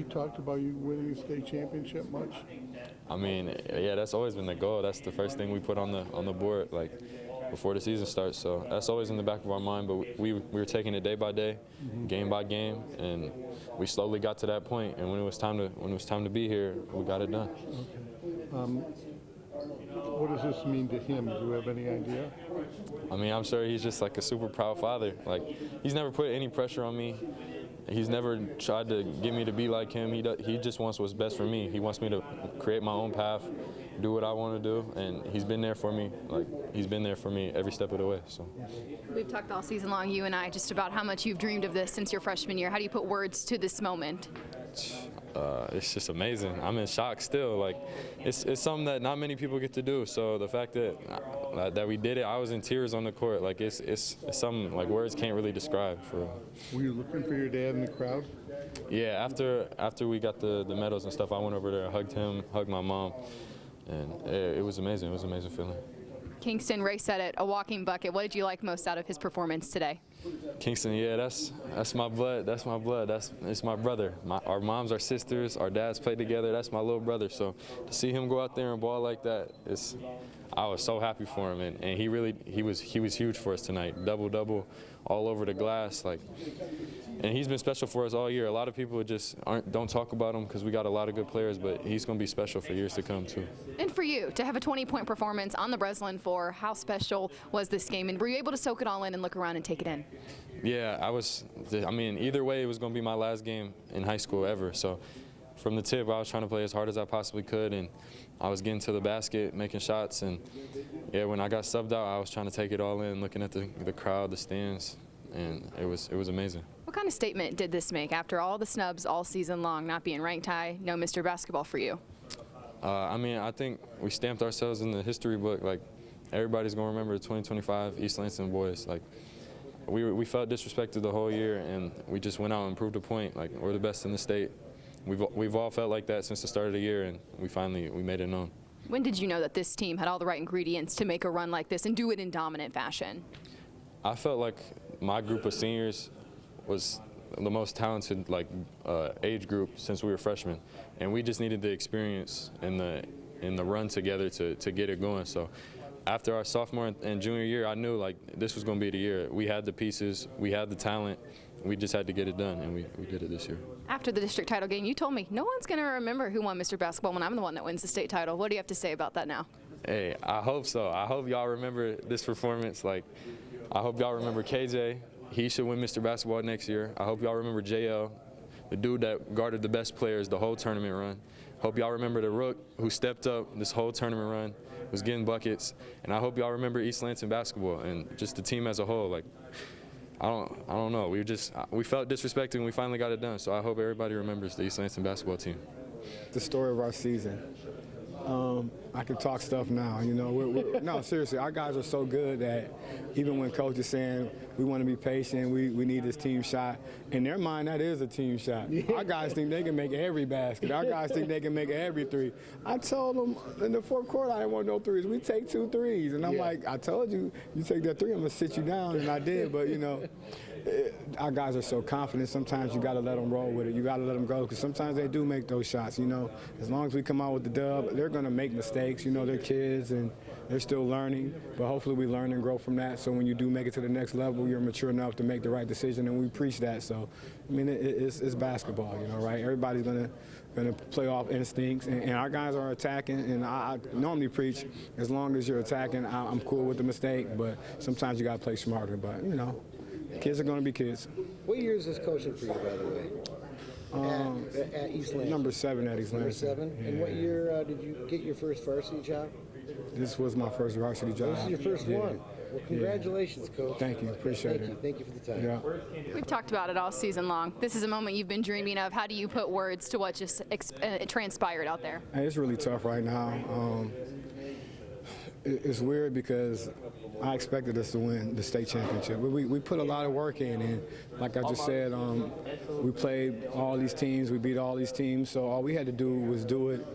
talked about you winning the state championship much? I mean, yeah, that's always been the goal. That's the first thing we put on the board, like before the season starts. So that's always in the back of our mind. But we were taking it day by day, game by game, and we slowly got to that point. And when it was time to be here, we got it done. Okay. What does this mean to him? Do you have any idea? I mean, I'm sure he's just like a super proud father. Like, he's never put any pressure on me. He's never tried to get me to be like him. He just wants what's best for me. He wants me to create my own path, do what I want to do, and he's been there for me. Like, he's been there for me every step of the way. So. We've talked all season long, you and I, just about how much you've dreamed of this since your freshman year. How do you put words to this moment? It's just amazing. I'm in shock still. Like, it's something that not many people get to do. So the fact that we did it, I was in tears on the court. Like, it's something like words can't really describe. Were you looking for your dad in the crowd? Yeah. After we got the medals and stuff, I went over there, hugged him, hugged my mom, and it was amazing. It was an amazing feeling. Kingston, Ray said it, a walking bucket. What did you like most out of his performance today? Kingston, yeah, that's my blood. That's my blood. It's my brother. Our moms are sisters. Our dads played together. That's my little brother. So to see him go out there and ball like that, I was so happy for him. And he was huge for us tonight. Double all over the glass. And he's been special for us all year. A lot of people just don't talk about him because we got a lot of good players, but he's going to be special for years to come too. And for you, to have a 20-point performance on the Breslin floor, how special was this game? And were you able to soak it all in and look around and take it in? Yeah, I mean, either way, it was going to be my last game in high school ever. So from the tip, I was trying to play as hard as I possibly could, and I was getting to the basket, making shots. And yeah, when I got subbed out, I was trying to take it all in, looking at the crowd, the stands, and it was amazing. What kind of statement did this make after all the snubs all season long, not being ranked high, no Mr. Basketball for you? I mean, I think we stamped ourselves in the history book. Like, everybody's going to remember the 2025 East Lansing boys. Like, we felt disrespected the whole year, and we just went out and proved a point. Like, we're the best in the state. We've all felt like that since the start of the year, and we made it known. When did you know that this team had all the right ingredients to make a run like this and do it in dominant fashion? I felt like my group of seniors was the most talented age group since we were freshmen, and we just needed the experience and the run together to get it going. So after our sophomore and junior year, I knew like this was going to be the year. We had the pieces, we had the talent, we just had to get it done, and we did it this year. After the district title game, you told me no one's going to remember who won Mr. Basketball when I'm the one that wins the state title. What do you have to say about that now? Hey, I hope so. I hope y'all remember this performance. Like, I hope y'all remember KJ. He should win Mr. Basketball next year. I hope y'all remember JL, the dude that guarded the best players the whole tournament run. Hope y'all remember the Rook who stepped up this whole tournament run, was getting buckets. And I hope y'all remember East Lansing basketball and just the team as a whole. Like, I don't know. We felt disrespected and we finally got it done. So I hope everybody remembers the East Lansing basketball team. The story of our season. I can talk stuff now, you know. No, seriously, our guys are so good that even when coach is saying we want to be patient, we need this team shot, in their mind that is a team shot. Yeah. Our guys think they can make every basket. Our guys think they can make every three. I told them in the fourth quarter I didn't want no threes. We take 2 threes, and I'm like, I told you, you take that three, I'm gonna sit you down, and I did. But you know, our guys are so confident. Sometimes you got to let them roll with it. You got to let them go because sometimes they do make those shots. You know, as long as we come out with the dub, they're going to make mistakes. You know, they're kids and they're still learning. But hopefully we learn and grow from that. So when you do make it to the next level, you're mature enough to make the right decision, and we preach that. So I mean, it's basketball. You know, right? Everybody's going to play off instincts, and our guys are attacking. And I normally preach as long as you're attacking, I'm cool with the mistake. But sometimes you got to play smarter. But you know. Kids are going to be kids. What year is this coaching for you, by the way? At East Lansing? Number 7 at East Lansing. Number 7? Yeah. And what year did you get your first varsity job? This was my first varsity job. This is your first one. Well, congratulations, Coach. Thank you. Appreciate it. Thank you for the time. Yeah. We've talked about it all season long. This is a moment you've been dreaming of. How do you put words to what just transpired out there? Hey, it's really tough right now. It's weird because I expected us to win the state championship. We put a lot of work in, and like I just said, we played all these teams, we beat all these teams, so all we had to do was do it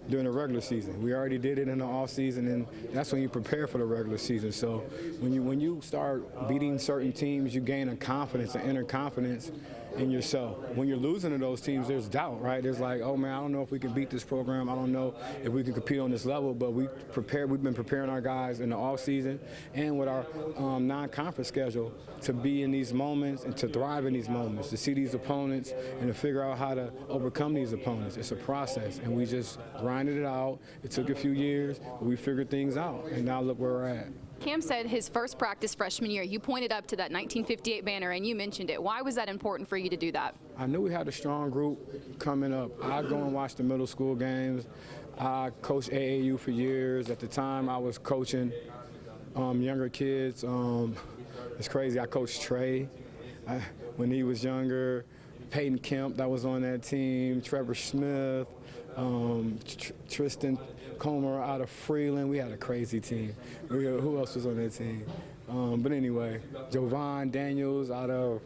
during the regular season. We already did it in the off season, and that's when you prepare for the regular season. So when you start beating certain teams, you gain a confidence, an inner confidence, in yourself. When you're losing to those teams, there's doubt, right? There's like, oh man, I don't know if we can beat this program. I don't know if we can compete on this level. But we've been preparing our guys in the off season and with our non-conference schedule to be in these moments and to thrive in these moments, to see these opponents and to figure out how to overcome these opponents. It's a process, and we just grinded it out. It took a few years, but we figured things out, and now look where we're at. Cam said his first practice freshman year, you pointed up to that 1958 banner and you mentioned it. Why was that important for you to do that? I knew we had a strong group coming up. I go and watch the middle school games. I coached AAU for years. At the time, I was coaching younger kids. It's crazy. I coached Trey when he was younger. Peyton Kemp, that was on that team. Trevor Smith, Tristan Comer out of Freeland. We had a crazy team. Who else was on that team? But anyway, Jovan Daniels out of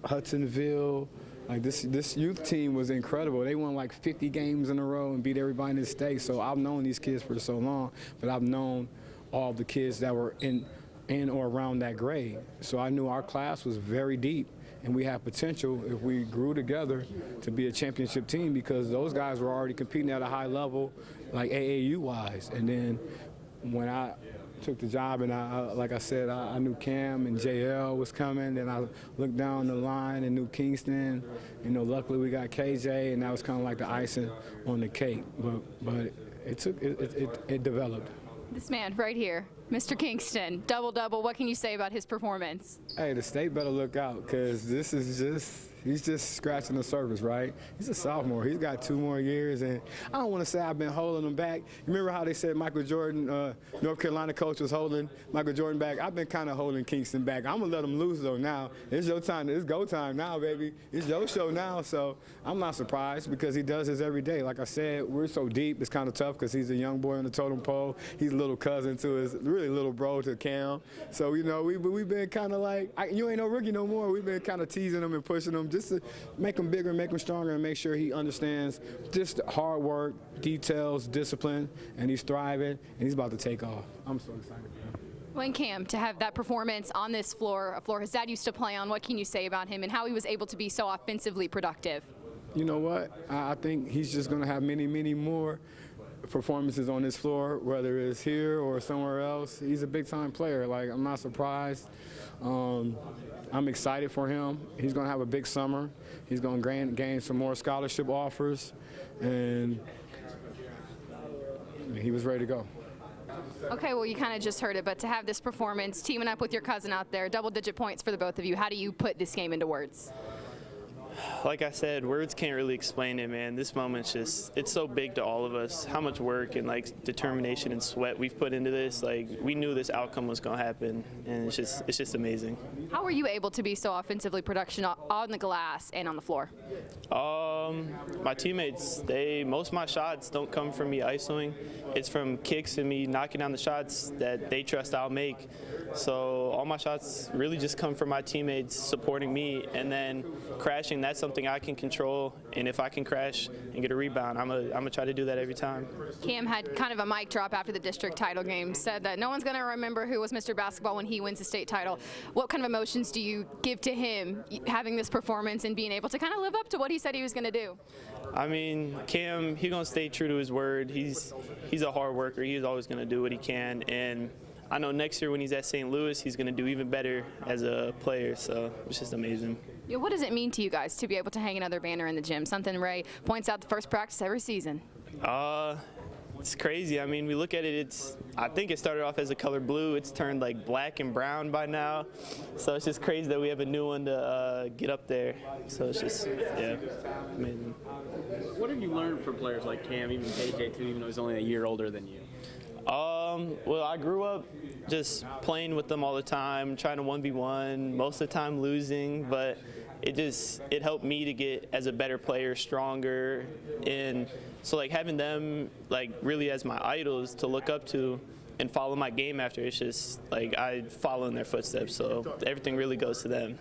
Hudsonville. Like this youth team was incredible. They won like 50 games in a row and beat everybody in the state. So I've known these kids for so long, but I've known all the kids that were in or around that grade. So I knew our class was very deep, and we had potential if we grew together to be a championship team, because those guys were already competing at a high level, like AAU-wise. And then when I took the job, and like I said, I knew Cam and JL was coming, and I looked down the line and knew Kingston. You know, luckily we got KJ, and that was kind of like the icing on the cake. But it developed. This man right here, Mr. Kingston, double-double. What can you say about his performance? Hey, the state better look out, because this is just, he's just scratching the surface, right? He's a sophomore. He's got 2 more years, and I don't want to say I've been holding him back. Remember how they said Michael Jordan, North Carolina coach, was holding Michael Jordan back? I've been kind of holding Kingston back. I'm going to let him loose, though, now. It's your time. It's go time now, baby. It's your show now, so I'm not surprised, because he does this every day. Like I said, we're so deep, it's kind of tough, because he's a young boy on the totem pole. He's a little cousin to his, really little bro to Cam. So, you know, we've been kind of like, you ain't no rookie no more. We've been kind of teasing him and pushing him just to make him bigger, make him stronger, and make sure he understands just hard work, details, discipline, and he's thriving, and he's about to take off. I'm so excited. Well, and Cam, to have that performance on this floor, a floor his dad used to play on, what can you say about him and how he was able to be so offensively productive? You know what? I think he's just going to have many, many more performances on this floor, whether it's here or somewhere else. He's a big-time player. Like, I'm not surprised. I'm excited for him. He's going to have a big summer. He's going to gain some more scholarship offers, and he was ready to go. Okay, well, you kind of just heard it, but to have this performance, teaming up with your cousin out there, double-digit points for the both of you, how do you put this game into words? Like I said, words can't really explain it, man. This moment's just, it's so big to all of us. How much work and like determination and sweat we've put into this. Like, we knew this outcome was going to happen, and it's just amazing. How were you able to be so offensively production on the glass and on the floor? My teammates, most of my shots don't come from me isoing. It's from kicks and me knocking down the shots that they trust I'll make. So all my shots really just come from my teammates supporting me, and then crashing, that's something I can control. And if I can crash and get a rebound, I'm gonna try to do that every time. Cam had kind of a mic drop after the district title game, said that no one's going to remember who was Mr. Basketball when he wins the state title. What kind of emotions do you give to him having this performance and being able to kind of live up to what he said he was going to do? I mean, Cam, he's going to stay true to his word. He's a hard worker. He's always going to do what he can. And I know next year when he's at St. Louis, he's going to do even better as a player. So it's just amazing. Yeah, what does it mean to you guys to be able to hang another banner in the gym? Something Ray points out the first practice every season. It's crazy. I mean, we look at it, I think it started off as a color blue. It's turned like black and brown by now. So it's just crazy that we have a new one to get up there. So it's just, yeah, amazing. What have you learned from players like Cam, even KJ too, even though he's only a year older than you? Well, I grew up just playing with them all the time, trying to 1v1, most of the time losing, but it helped me to get as a better player, stronger, and so like having them like really as my idols to look up to and follow my game after, it's just like I follow in their footsteps, so everything really goes to them.